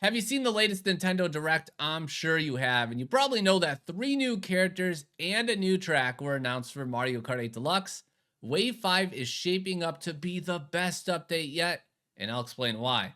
Have you seen the latest Nintendo Direct? I'm sure you have, and you probably know that 3 new characters and a new track were announced for Mario Kart 8 Deluxe. Wave 5 is shaping up to be the best update yet, and I'll explain why.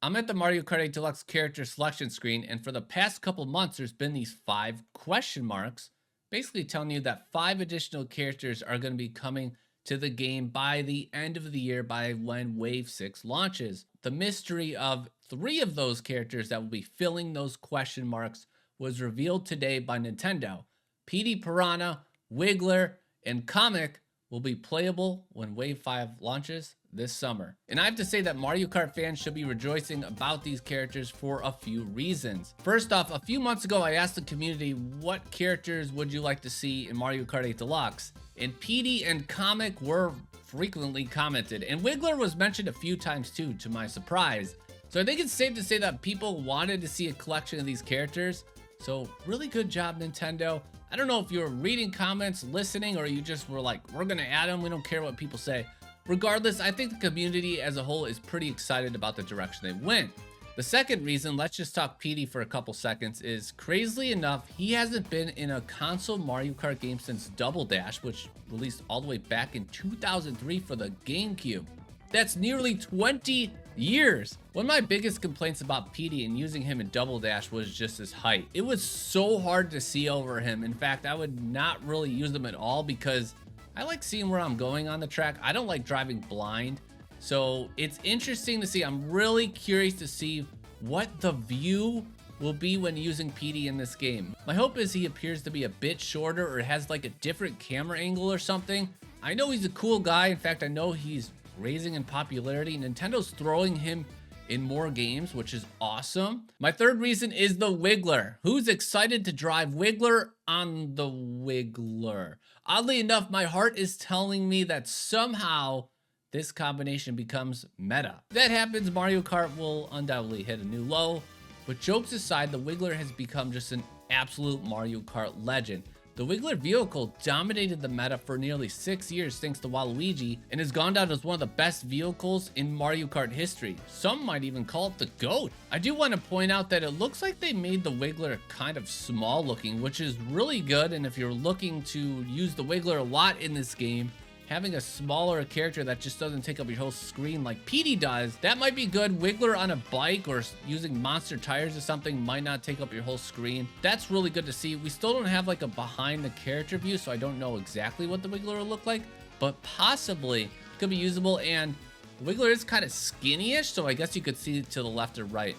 I'm at the Mario Kart 8 Deluxe character selection screen, and for the past couple months, there's been these 5 question marks, basically telling you that 5 additional characters are going to be coming to the game by the end of the year, by when Wave 6 launches. The mystery of 3 of those characters that will be filling those question marks was revealed today by Nintendo. Petey Piranha, Wiggler, and Kamek will be playable when Wave 5 launches this summer. And I have to say that Mario Kart fans should be rejoicing about these characters for a few reasons. First off, a few months ago, I asked the community, what characters would you like to see in Mario Kart 8 Deluxe? And Petey and Kamek were frequently commented, and Wiggler was mentioned a few times too, to my surprise. So I think it's safe to say that people wanted to see a collection of these characters. So really good job, Nintendo. I don't know if you were reading comments, listening, or you just were like, we're gonna add them, we don't care what people say. Regardless, I think the community as a whole is pretty excited about the direction they went. The second reason, let's just talk Petey for a couple seconds, is crazily enough, he hasn't been in a console Mario Kart game since Double Dash, which released all the way back in 2003 for the GameCube. That's nearly 20 years. One of my biggest complaints about Petey and using him in Double Dash was just his height. It was so hard to see over him. In fact, I would not really use them at all because I like seeing where I'm going on the track. I don't like driving blind. So it's interesting to see. I'm really curious to see what the view will be when using Petey in this game. My hope is he appears to be a bit shorter or has like a different camera angle or something. I know he's a cool guy. In fact, I know he's raising in popularity. Nintendo's throwing him in more games, which is awesome. My third reason is the Wiggler. Who's excited to drive Wiggler on the Wiggler? Oddly enough, my heart is telling me that somehow this combination becomes meta. If that happens, Mario Kart will undoubtedly hit a new low. But jokes aside, the Wiggler has become just an absolute Mario Kart legend. The Wiggler vehicle dominated the meta for nearly 6 years thanks to Waluigi and has gone down as one of the best vehicles in Mario Kart history. Some might even call it the GOAT. I do want to point out that it looks like they made the Wiggler kind of small looking, which is really good. And if you're looking to use the Wiggler a lot in this game, having a smaller character that just doesn't take up your whole screen like Petey does, that might be good. Wiggler on a bike or using monster tires or something might not take up your whole screen. That's really good to see. We still don't have like a behind the character view, so I don't know exactly what the Wiggler will look like, but possibly could be usable. And the Wiggler is kind of skinny-ish, so I guess you could see to the left or right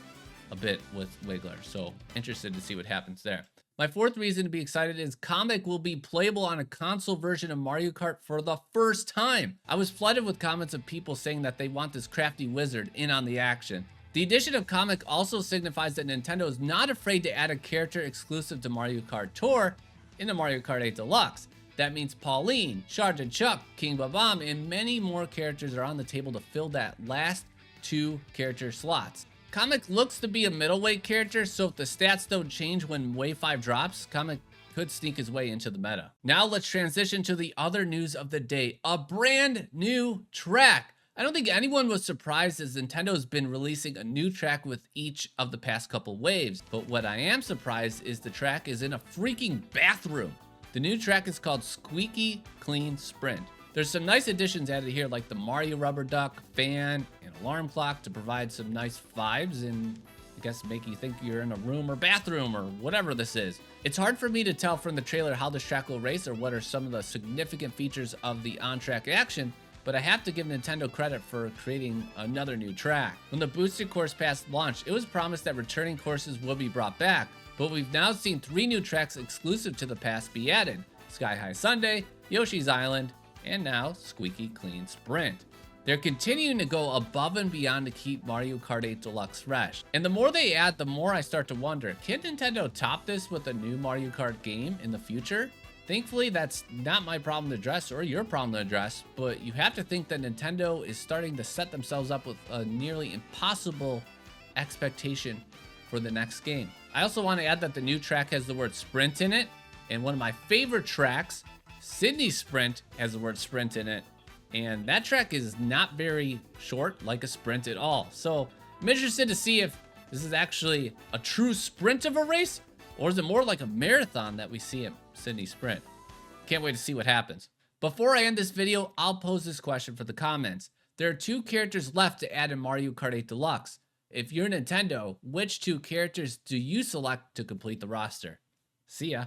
a bit with Wiggler. So interested to see what happens there. My fourth reason to be excited is Kamek will be playable on a console version of Mario Kart for the first time. I was flooded with comments of people saying that they want this crafty wizard in on the action. The addition of Kamek also signifies that Nintendo is not afraid to add a character exclusive to Mario Kart Tour into Mario Kart 8 Deluxe. That means Pauline, Sergeant Chuck, King Babam, and many more characters are on the table to fill that last 2 character slots. Kamek looks to be a middleweight character, so if the stats don't change when Wave 5 drops, Kamek could sneak his way into the meta. Now let's transition to the other news of the day, a brand new track. I don't think anyone was surprised as Nintendo's been releasing a new track with each of the past couple waves, but what I am surprised is the track is in a freaking bathroom. The new track is called Squeaky Clean Sprint. There's some nice additions added here like the Mario rubber duck, fan, and alarm clock to provide some nice vibes and I guess make you think you're in a room or bathroom or whatever this is. It's hard for me to tell from the trailer how this track will race or what are some of the significant features of the on-track action, but I have to give Nintendo credit for creating another new track. When the Boosted Course Pass launched, it was promised that returning courses will be brought back, but we've now seen 3 new tracks exclusive to the pass be added: Sky High Sundae, Yoshi's Island, and now Squeaky Clean Sprint. They're continuing to go above and beyond to keep Mario Kart 8 Deluxe fresh. And the more they add, the more I start to wonder, can Nintendo top this with a new Mario Kart game in the future? Thankfully, that's not my problem to address or your problem to address, but you have to think that Nintendo is starting to set themselves up with a nearly impossible expectation for the next game. I also want to add that the new track has the word sprint in it, and one of my favorite tracks, Sydney Sprint, has the word sprint in it. And that track is not very short, like a sprint at all. So I'm interested to see if this is actually a true sprint of a race, or is it more like a marathon that we see at Sydney Sprint? Can't wait to see what happens. Before I end this video, I'll pose this question for the comments. There are 2 characters left to add in Mario Kart 8 Deluxe. If you're Nintendo, which 2 characters do you select to complete the roster? See ya.